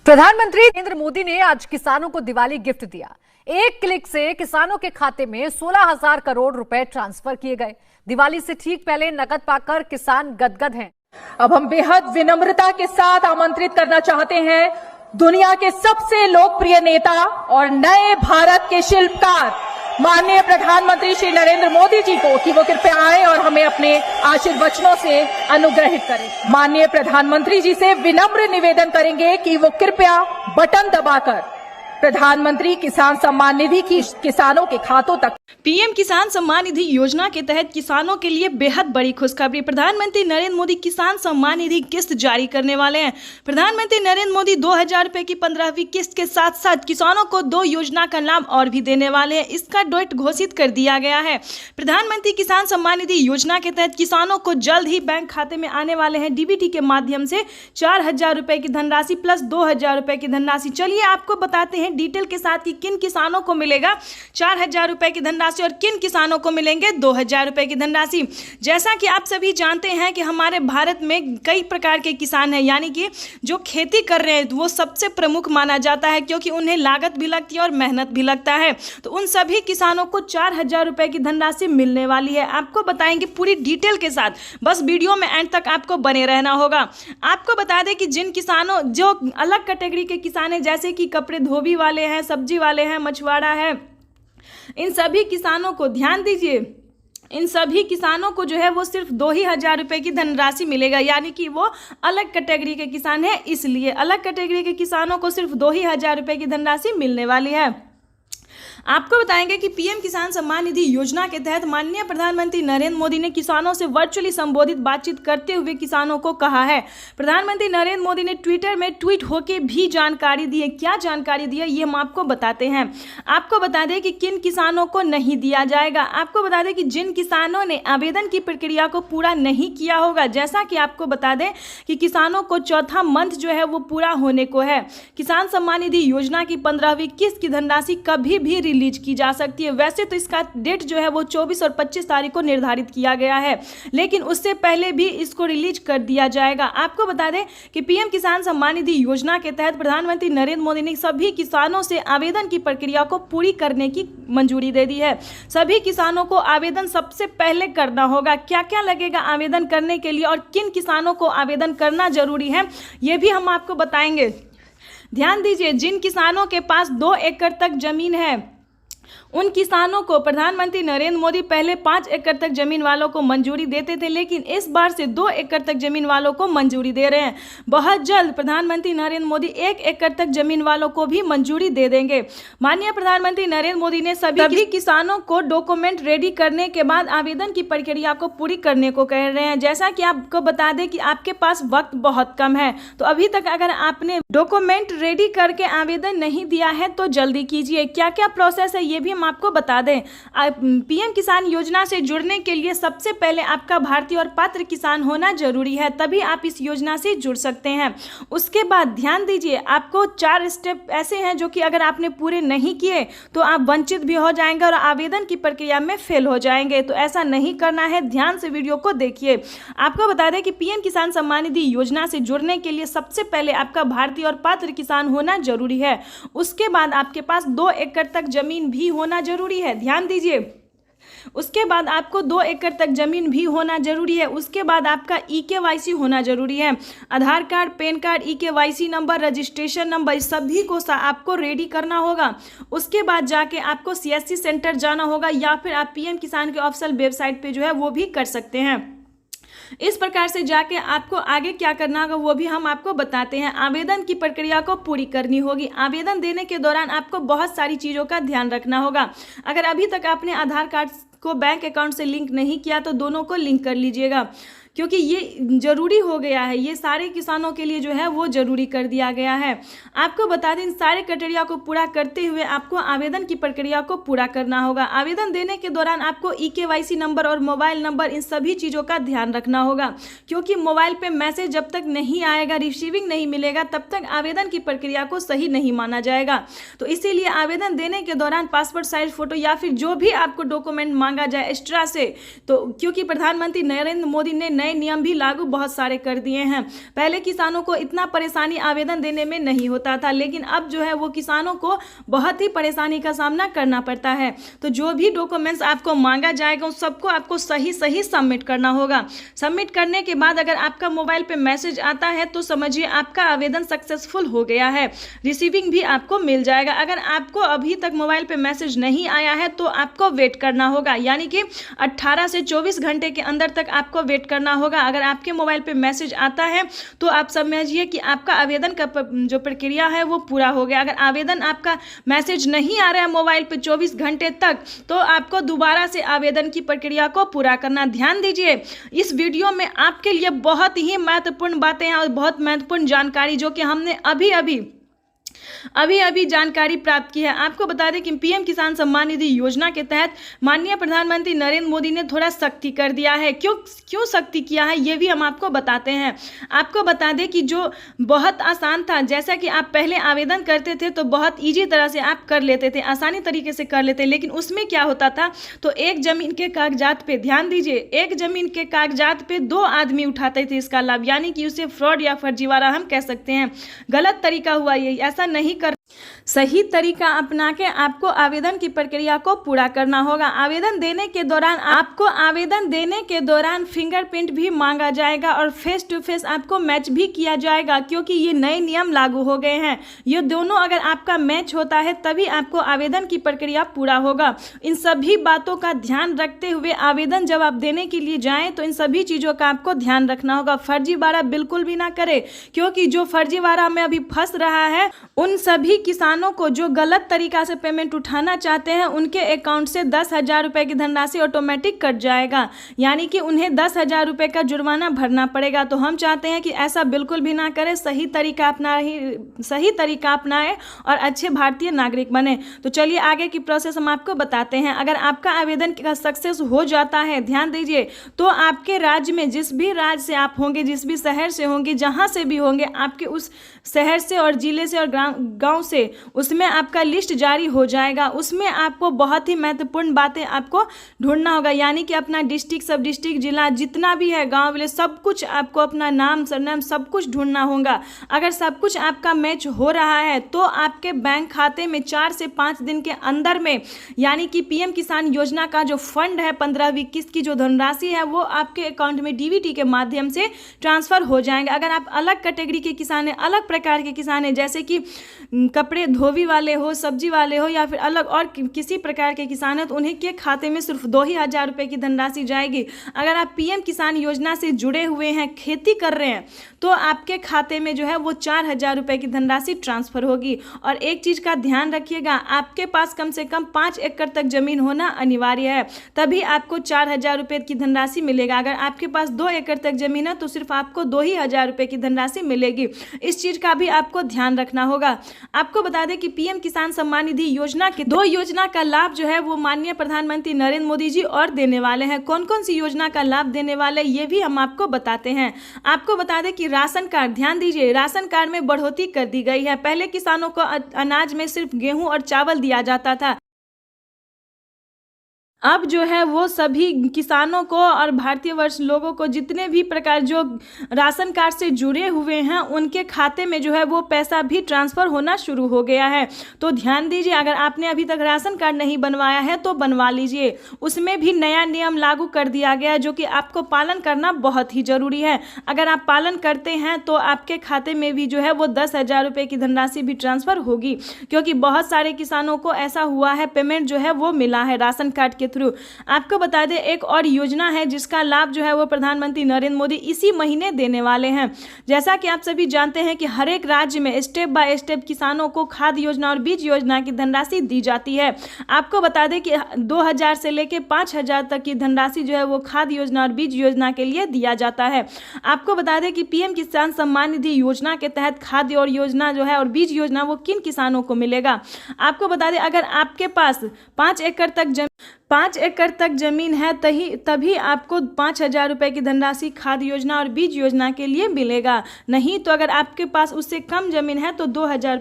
प्रधानमंत्री नरेंद्र मोदी ने आज किसानों को दिवाली गिफ्ट दिया। एक क्लिक से किसानों के खाते में 16,000 करोड़ रुपए ट्रांसफर किए गए। दिवाली से ठीक पहले नकद पाकर किसान गदगद हैं। अब हम बेहद विनम्रता के साथ आमंत्रित करना चाहते हैं दुनिया के सबसे लोकप्रिय नेता और नए भारत के शिल्पकार माननीय प्रधानमंत्री श्री नरेंद्र मोदी जी को कि वो कृपया आए और हमें अपने आशीर्वचनों से अनुग्रहित करें। माननीय प्रधानमंत्री जी से विनम्र निवेदन करेंगे कि वो कृपया बटन दबाकर प्रधानमंत्री किसान सम्मान निधि की किसानों के खातों तक। पीएम किसान सम्मान निधि योजना के तहत किसानों के लिए बेहद बड़ी खुशखबरी। प्रधानमंत्री नरेंद्र मोदी किसान सम्मान निधि किस्त जारी करने वाले हैं। प्रधानमंत्री नरेंद्र मोदी 2,000 रुपए की 15वीं किस्त के साथ साथ किसानों को 2 योजना का लाभ और भी देने वाले हैं। इसका डेट घोषित कर दिया गया है। प्रधानमंत्री किसान सम्मान निधि योजना के तहत किसानों को जल्द ही बैंक खाते में आने वाले हैं डीबीटी के माध्यम से 4,000 रुपए की धनराशि प्लस 2,000 रुपए की धनराशि। चलिए आपको बताते हैं डिटेल के साथ कि किन किसानों को मिलेगा 4,000 रुपए की धनराशि और किन किसानों को मिलेंगे 2,000 रुपए की धनराशि। जैसा कि आप सभी जानते हैं कि हमारे भारत में कई प्रकार के किसान हैं, यानी कि जो खेती कर रहे हैं वो सबसे प्रमुख माना जाता है क्योंकि उन्हें लागत भी लगती है और मेहनत भी लगता है। तो उन सभी किसानों को 4,000 रुपए की धनराशि मिलने वाली है। आपको बताएंगे पूरी डिटेल के साथ, बस वीडियो में एंड तक आपको बने रहना होगा। आपको बता दें कि जिन किसानों जो अलग कैटेगरी के किसान हैं, जैसे कि कपड़े धोबी वाले हैं, सब्जी वाले हैं, मछुआरा है, इन सभी किसानों को ध्यान दीजिए, इन सभी किसानों को जो है वो सिर्फ 2,000 रुपए की धनराशि मिलेगा, यानी कि वो अलग कैटेगरी के किसान हैं, इसलिए अलग कैटेगरी के किसानों को सिर्फ 2,000 रुपए की धनराशि मिलने वाली है। आपको बताएंगे कि पीएम किसान सम्मान निधि योजना के तहत माननीय प्रधानमंत्री नरेंद्र मोदी ने किसानों से वर्चुअली संबोधित बातचीत करते हुए किसानों को कहा है। प्रधानमंत्री नरेंद्र मोदी ने ट्विटर में ट्वीट होकर भी जानकारी दी है। क्या जानकारी दी है ये हम आपको बताते हैं। आपको बता दें कि किन किसानों को नहीं दिया जाएगा। आपको बता दें कि जिन किसानों ने आवेदन की प्रक्रिया को पूरा नहीं किया होगा, जैसा कि आपको बता दें कि किसानों को चौथा मंथ जो है वो पूरा होने को है। किसान सम्मान निधि योजना की 15वीं किस्त की धनराशि कभी भी रिलीज की जा सकती है। वैसे तो इसका डेट जो है वो 24 और 25 तारीख को निर्धारित किया गया है, लेकिन उससे पहले भी इसको रिलीज कर दिया जाएगा। आपको बता दें कि पीएम किसान सम्मान निधि योजना के तहत प्रधानमंत्री नरेंद्र मोदी ने सभी किसानों से आवेदन की प्रक्रिया को पूरी करने की मंजूरी दे दी है। सभी किसानों को आवेदन सबसे पहले करना होगा। क्या क्या लगेगा आवेदन करने के लिए और किन किसानों को आवेदन करना जरूरी है ये भी हम आपको बताएंगे। ध्यान दीजिए, जिन किसानों के पास 2 एकड़ तक जमीन है उन किसानों को प्रधानमंत्री नरेंद्र मोदी पहले 5 एकड़ तक जमीन वालों को मंजूरी देते थे, लेकिन इस बार से 2 एकड़ तक जमीन वालों को मंजूरी दे रहे हैं। बहुत जल्द प्रधानमंत्री नरेंद्र मोदी 1 एकड़ तक जमीन वालों को भी मंजूरी दे देंगे। माननीय प्रधानमंत्री नरेंद्र मोदी ने सभी किसानों को डॉक्यूमेंट रेडी करने के बाद आवेदन की प्रक्रिया को पूरी करने को कह रहे हैं। जैसा कि आपको बता दें कि आपके पास वक्त बहुत कम है, तो अभी तक अगर आपने डॉक्यूमेंट रेडी करके आवेदन नहीं दिया है तो जल्दी कीजिए। क्या क्या प्रोसेस है ये भी हम आपको बता दें। पीएम किसान योजना से जुड़ने के लिए सबसे पहले आपका भारतीय और पात्र किसान होना जरूरी है, तभी आप इस योजना से जुड़ सकते हैं। उसके बाद ध्यान दीजिए, आपको 4 स्टेप ऐसे हैं जो कि अगर आपने पूरे नहीं किए तो आप वंचित भी हो जाएंगे और आवेदन की प्रक्रिया में फेल हो जाएंगे। तो ऐसा नहीं करना है, ध्यान से वीडियो को देखिए। आपको बता दें कि पीएम किसान सम्मान निधि योजना से जुड़ने के लिए सबसे पहले आपका भारतीय और पात्र किसान होना जरूरी है। उसके बाद आपके पास 2 एकड़ तक जमीन भी होना जरूरी है। ध्यान दीजिए, उसके बाद आपको 2 एकड़ तक जमीन भी होना जरूरी है। उसके बाद आपका ईकेवाईसी होना जरूरी है। Aadhaar card, PAN card, eKYC number, registration number, सभी को आपको रेडी करना होगा। उसके बाद जाके आपको सीएससी सेंटर जाना होगा या फिर आप पीएम किसान के ऑफिशियल वेबसाइट पे जो है वो भी कर सकते हैं। इस प्रकार से जाके आपको आगे क्या करना होगा वो भी हम आपको बताते हैं। आवेदन की प्रक्रिया को पूरी करनी होगी। आवेदन देने के दौरान आपको बहुत सारी चीज़ों का ध्यान रखना होगा। अगर अभी तक आपने आधार कार्ड को बैंक अकाउंट से लिंक नहीं किया तो दोनों को लिंक कर लीजिएगा, क्योंकि ये ज़रूरी हो गया है। ये सारे किसानों के लिए जो है वो ज़रूरी कर दिया गया है। आपको बता दें, इन सारे क्राइटेरिया को पूरा करते हुए आपको आवेदन की प्रक्रिया को पूरा करना होगा। आवेदन देने के दौरान आपको ईकेवाईसी नंबर और मोबाइल नंबर, इन सभी चीज़ों का ध्यान रखना होगा, क्योंकि मोबाइल पे मैसेज जब तक नहीं आएगा, रिसीविंग नहीं मिलेगा, तब तक आवेदन की प्रक्रिया को सही नहीं माना जाएगा। तो इसीलिए आवेदन देने के दौरान पासपोर्ट साइज फ़ोटो या फिर जो भी आपको डॉक्यूमेंट मांगा जाए एक्स्ट्रा से, तो क्योंकि प्रधानमंत्री नरेंद्र मोदी ने नए नियम भी लागू बहुत सारे कर दिए हैं। पहले किसानों को इतना परेशानी आवेदन देने में नहीं होता था, लेकिन अब जो है वो किसानों को बहुत ही परेशानी का सामना करना पड़ता है। तो जो भी डॉक्यूमेंट्स आपको मांगा जाएगा उस सबको आपको सही सबमिट करना होगा। सबमिट करने के बाद अगर आपका मोबाइल पे मैसेज आता है तो समझिए आपका आवेदन सक्सेसफुल हो गया है, रिसीविंग भी आपको मिल जाएगा। अगर आपको अभी तक मोबाइल पे मैसेज नहीं आया है तो आपको वेट करना होगा, यानी कि 18 से 24 घंटे के अंदर तक आपको वेट करना होगा। अगर आपके मोबाइल पे मैसेज आता है तो आप समझिए कि आपका आवेदन का जो प्रक्रिया है वो पूरा हो गया। अगर आवेदन आपका मैसेज नहीं आ रहा है मोबाइल पे 24 घंटे तक तो आपको दोबारा से आवेदन की प्रक्रिया को पूरा करना। ध्यान दीजिए, इस वीडियो में आपके लिए बहुत ही महत्वपूर्ण बातें हैं और बहुत महत्वपूर्ण जानकारी जो कि हमने अभी जानकारी प्राप्त की है। आपको बता दें कि पीएम किसान सम्मान निधि योजना के तहत माननीय प्रधानमंत्री नरेंद्र मोदी ने थोड़ा सख्ती कर दिया है। क्यों सख्ती किया है ये भी हम आपको बताते हैं। आपको बता दें कि जो बहुत आसान था, जैसा कि आप पहले आवेदन करते थे तो बहुत ईजी तरह से आप कर लेते थे, आसानी तरीके से कर लेते, लेकिन उसमें क्या होता था तो एक जमीन के कागजात पे, ध्यान दीजिए, एक जमीन के कागजात पे 2 आदमी उठाते थे इसका लाभ, यानी कि उसे फ्रॉड या फर्जीवाड़ा हम कह सकते हैं। गलत तरीका हुआ ये, ऐसा नहीं कर, सही तरीका अपना के आपको आवेदन की प्रक्रिया को पूरा करना होगा। आवेदन देने के दौरान फिंगरप्रिंट भी मांगा जाएगा और फेस टू फेस आपको मैच भी किया जाएगा, क्योंकि ये नए नियम लागू हो गए हैं। ये दोनों अगर आपका मैच होता है तभी आपको आवेदन की प्रक्रिया पूरा होगा। इन सभी बातों का ध्यान रखते हुए आवेदन जब आप देने के लिए जाएं तो इन सभी चीज़ों का आपको ध्यान रखना होगा। फर्जीवाड़ा बिल्कुल भी ना करें, क्योंकि जो फर्जीवाड़ा में अभी फंस रहा है उन सभी किसानों को जो गलत तरीका से पेमेंट उठाना चाहते हैं उनके अकाउंट से 10,000 रुपए की धनराशि ऑटोमेटिक कट जाएगा, यानी कि उन्हें 10,000 रुपए का जुर्माना भरना पड़ेगा। तो हम चाहते हैं कि ऐसा बिल्कुल भी ना करें, सही तरीका अपनाएं और अच्छे भारतीय नागरिक बने। तो चलिए आगे की प्रोसेस हम आपको बताते हैं। अगर आपका आवेदन का सक्सेस हो जाता है, ध्यान दीजिए, तो आपके राज्य में जिस भी राज्य से आप होंगे, जिस भी शहर से होंगे, जहां से भी होंगे, आपके उस शहर से और जिले से और गांव से उसमें आपका लिस्ट जारी हो जाएगा। उसमें आपको बहुत ही महत्वपूर्ण बातें आपको ढूंढना होगा, यानी कि अपना डिस्ट्रिक्ट, सब डिस्ट्रिक्ट, जिला जितना भी है, गांव विलेज, सब कुछ आपको, अपना नाम, सरनाम, सब कुछ ढूंढना होगा। अगर सब कुछ आपका मैच हो रहा है तो आपके बैंक खाते में 4 से 5 दिन के अंदर में, यानी कि पीएम किसान योजना का जो फंड है 15वीं किस्त की जो धनराशि है वो आपके अकाउंट में डीबीटी के माध्यम से ट्रांसफर हो जाएंगे। अगर आप अलग कैटेगरी के किसान हैं, अलग प्रकार के किसान हैं, जैसे कि कपड़े धोबी वाले हो, सब्जी वाले हो, या फिर अलग और किसी प्रकार के किसान हैं, तो उन्हें के खाते में सिर्फ 2,000 रुपए की धनराशि जाएगी। अगर आप पीएम किसान योजना से जुड़े हुए हैं, खेती कर रहे हैं, तो आपके खाते में जो है वो 4,000 रुपए की धनराशि ट्रांसफर होगी। और एक चीज का ध्यान रखिएगा, आपके पास कम से कम 5 एकड़ तक जमीन होना अनिवार्य है, तभी आपको 4,000 रुपए की धनराशि मिलेगा। अगर आपके पास 2 एकड़ तक जमीन है तो सिर्फ आपको 2,000 रुपए की धनराशि मिलेगी। इस चीज का भी आपको ध्यान रखना होगा। आपको बता दें कि पीएम किसान सम्मान निधि योजना के 2 योजना का लाभ जो है वो माननीय प्रधानमंत्री नरेंद्र मोदी जी और देने वाले हैं। कौन कौन सी योजना का लाभ देने वाले ये भी हम आपको बताते हैं। आपको बता दें कि राशन कार्ड, ध्यान दीजिए, राशन कार्ड में बढ़ोतरी कर दी गई है। पहले किसानों को अनाज में सिर्फ गेहूं और चावल दिया जाता था, अब जो है वो सभी किसानों को और भारतीय वर्ष लोगों को, जितने भी प्रकार जो राशन कार्ड से जुड़े हुए हैं, उनके खाते में जो है वो पैसा भी ट्रांसफ़र होना शुरू हो गया है। तो ध्यान दीजिए, अगर आपने अभी तक राशन कार्ड नहीं बनवाया है तो बनवा लीजिए। उसमें भी नया नियम लागू कर दिया गया जो कि आपको पालन करना बहुत ही ज़रूरी है। अगर आप पालन करते हैं तो आपके खाते में भी जो है वो 10,000 रुपये की धनराशि भी ट्रांसफ़र होगी, क्योंकि बहुत सारे किसानों को ऐसा हुआ है, पेमेंट जो है वो मिला है राशन कार्ड के थ्रू। आपको बता दें एक और योजना है जिसका लाभ जो है वो प्रधानमंत्री नरेंद्र मोदी इसी महीने देने वाले हैं। जैसा कि आप सभी जानते हैं कि हर एक राज्य में स्टेप बाय स्टेप किसानों को खाद योजना और बीज योजना की धनराशि दी जाती है। आपको बता दें कि 2,000 से लेकर 5,000 तक की धनराशि जो है वो खाद योजना और बीज योजना के लिए दिया जाता है। आपको बता दें कि पीएम किसान सम्मान निधि योजना के तहत खाद्य और योजना जो है और बीज योजना वो किन किसानों को मिलेगा। आपको बता दें अगर आपके पास 5 एकड़ तक जमीन है तभी आपको 5,000 रुपये की धनराशि खाद्य योजना और बीज योजना के लिए मिलेगा। नहीं तो अगर आपके पास उससे कम जमीन है तो 2,000